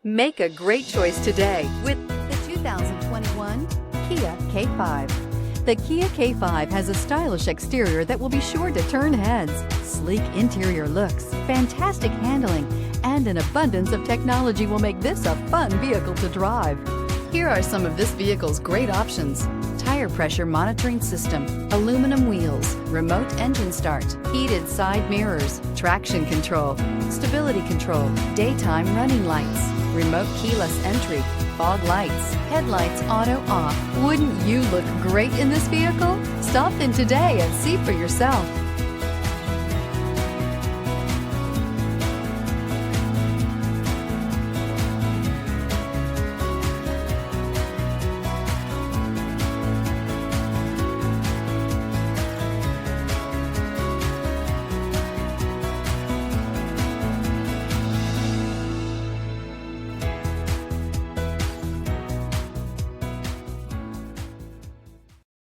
Make a great choice today with the 2021 Kia K5. The Kia K5 has a stylish exterior that will be sure to turn heads, sleek interior looks, fantastic handling, and an abundance of technology will make this a fun vehicle to drive. Here are some of this vehicle's great options: tire pressure monitoring system, aluminum wheels, remote engine start, heated side mirrors, traction control, stability control, daytime running lights, remote keyless entry, fog lights, headlights auto off. Wouldn't you look great in this vehicle? Stop in today and see for yourself.